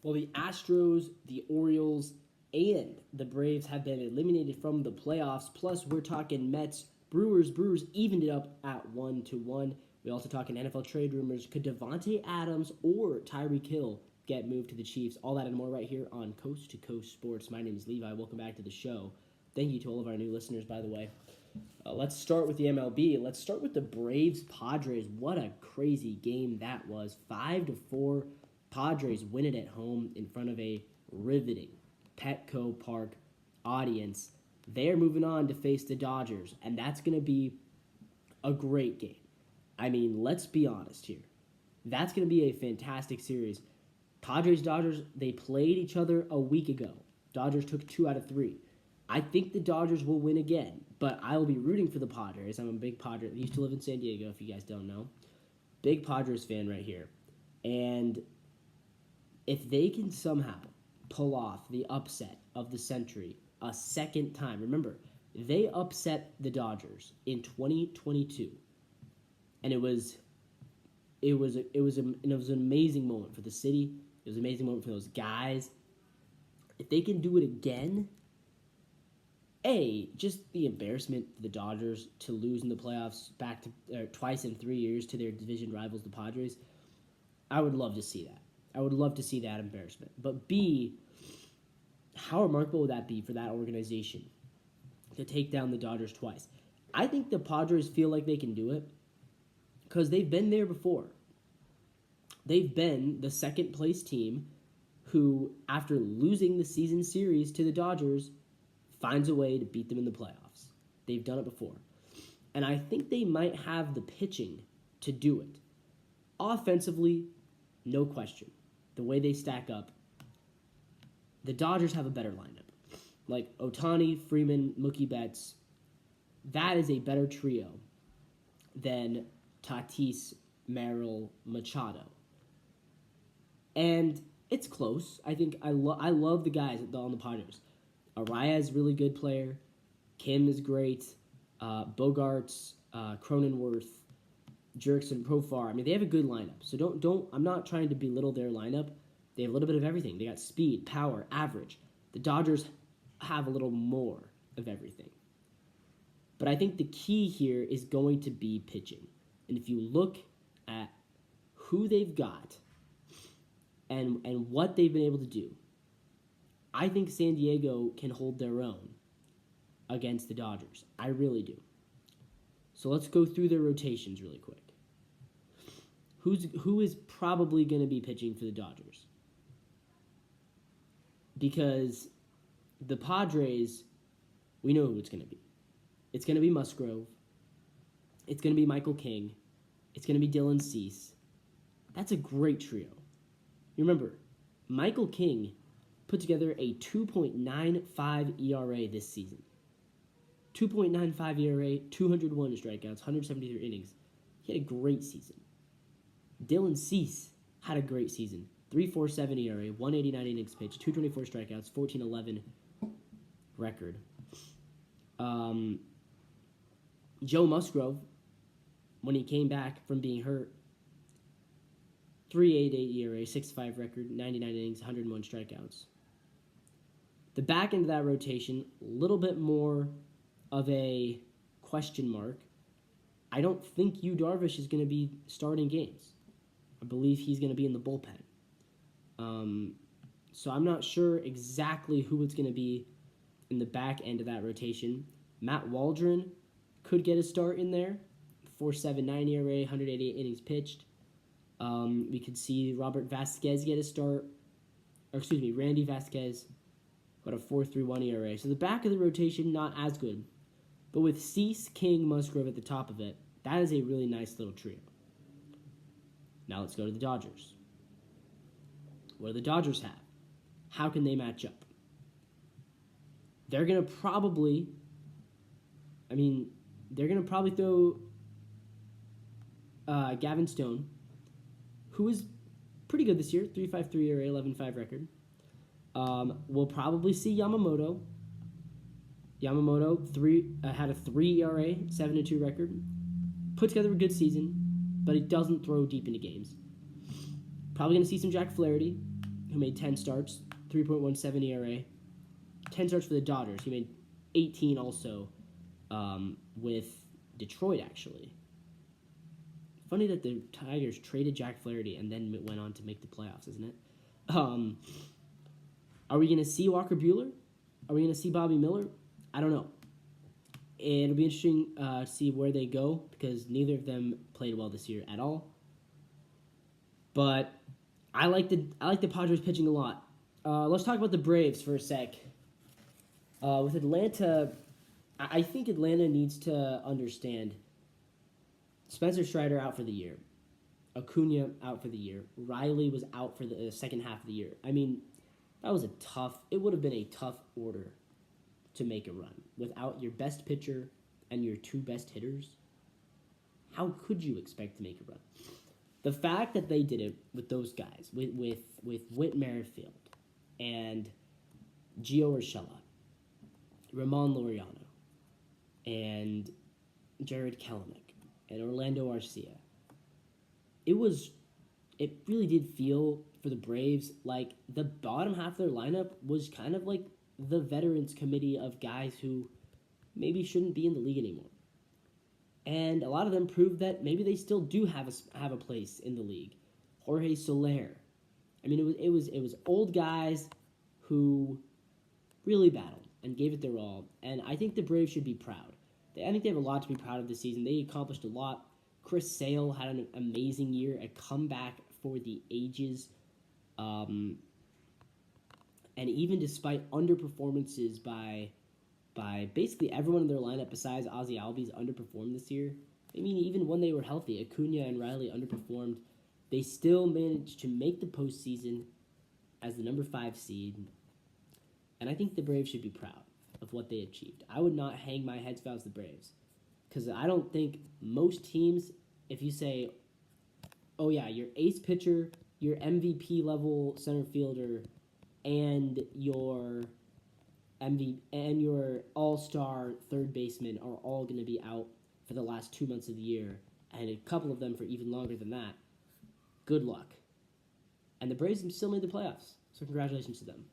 Well, the Astros, the Orioles, and the Braves have been eliminated from the playoffs. Plus, we're talking Mets, Brewers. Brewers evened it up at 1-1. We also talking NFL trade rumors. Could Devontae Adams or Tyreek Hill get moved to the Chiefs? All that and more right here on Coast to Coast Sports. My name is Levi. Welcome back to the show. Thank you to all of our new listeners, by the way. Let's start with the MLB. Let's start with the Braves Padres. What a crazy game that was. 5-4. Padres win it at home in front of a riveting Petco Park audience. They're moving on to face the Dodgers, and that's going to be a great game. I mean, let's be honest here. That's going to be a fantastic series. Padres-Dodgers, they played each other a week ago. Dodgers took 2 out of 3. I think the Dodgers will win again, but I will be rooting for the Padres. I'm a big Padres. I used to live in San Diego, if you guys don't know. Big Padres fan right here. And if they can somehow pull off the upset of the century a second time, remember, they upset the Dodgers in 2022, and it was an amazing moment for the city. It was an amazing moment for those guys. If they can do it again, just the embarrassment for the Dodgers to lose in the playoffs twice in 3 years to their division rivals, the Padres. I would love to see that. I would love to see that embarrassment. But B, how remarkable would that be for that organization to take down the Dodgers twice? I think the Padres feel like they can do it because they've been there before. They've been the second place team who, after losing the season series to the Dodgers, finds a way to beat them in the playoffs. They've done it before. And I think they might have the pitching to do it. Offensively, no question. The way they stack up, the Dodgers have a better lineup. Like Ohtani, Freeman, Mookie Betts, that is a better trio than Tatis, Merrill, Machado. And it's close. I think I love the guys on the Padres. Araya is a really good player. Kim is great. Bogarts, Cronenworth, Jurickson, Profar. I mean, they have a good lineup. So don't. I'm not trying to belittle their lineup. They have a little bit of everything. They got speed, power, average. The Dodgers have a little more of everything. But I think the key here is going to be pitching. And if you look at who they've got and what they've been able to do, I think San Diego can hold their own against the Dodgers. I really do. So let's go through their rotations really quick. Who is probably going to be pitching for the Dodgers? Because the Padres, we know who it's going to be. It's going to be Musgrove. It's going to be Michael King. It's going to be Dylan Cease. That's a great trio. You remember, Michael King put together a 2.95 ERA this season. 2.95 ERA, 201 strikeouts, 173 innings. He had a great season. Dylan Cease had a great season. 3.47 ERA, 189 innings pitched, 224 strikeouts, 14-11 record. Joe Musgrove, when he came back from being hurt, 3.88 ERA, 6.5 record, 99 innings, 101 strikeouts. The back end of that rotation, a little bit more of a question mark. I don't think Yu Darvish is going to be starting games. I believe he's going to be in the bullpen. So I'm not sure exactly who it's going to be in the back end of that rotation. Matt Waldron could get a start in there. 4.79 ERA, 188 innings pitched. We could see Robert Vasquez get a start. Randy Vasquez got a 4.31 ERA. So the back of the rotation, not as good. But with Cease, King, Musgrove at the top of it, that is a really nice little trio. Now let's go to the Dodgers. What do the Dodgers have? How can they match up? They're going to probably throw Gavin Stone, who is pretty good this year, 3.53 ERA, 11.5 record. We'll probably see Yamamoto. Yamamoto had a 3 ERA, 7.2 record. Put together a good season, but he doesn't throw deep into games. Probably going to see some Jack Flaherty, who made 10 starts, 3.17 ERA. 10 starts for the Dodgers. He made 18 also with Detroit, actually. Funny that the Tigers traded Jack Flaherty and then went on to make the playoffs, isn't it? Are we going to see Walker Buehler? Are we going to see Bobby Miller? I don't know. It'll be interesting to see where they go because neither of them played well this year at all. But I like the Padres pitching a lot. Let's talk about the Braves for a sec. With Atlanta, I think Atlanta needs to understand Spencer Strider out for the year. Acuna out for the year. Riley was out for the second half of the year. I mean, it would have been a tough order to make a run. Without your best pitcher and your two best hitters, how could you expect to make a run? The fact that they did it with those guys, with Whit Merrifield and Gio Urshela, Ramon Laureano, and Jared Kelenic, and Orlando Arcia, it really did feel for the Braves like the bottom half of their lineup was kind of like the veterans committee of guys who maybe shouldn't be in the league anymore. And a lot of them proved that maybe they still do have a place in the league. Jorge Soler. I mean, it was old guys who really battled and gave it their all. And I think the Braves should be proud. I think they have a lot to be proud of this season. They accomplished a lot. Chris Sale had an amazing year, a comeback for the ages. And even despite underperformances by basically everyone in their lineup besides Ozzy Albies underperformed this year. I mean, even when they were healthy, Acuna and Riley underperformed. They still managed to make the postseason as the number 5 seed. And I think the Braves should be proud of what they achieved. I would not hang my head if I was the Braves. Because I don't think most teams, if you say, oh yeah, your ace pitcher, your MVP level center fielder, and your all-star third baseman are all going to be out for the last 2 months of the year, and a couple of them for even longer than that. Good luck. And the Braves still made the playoffs, so congratulations to them.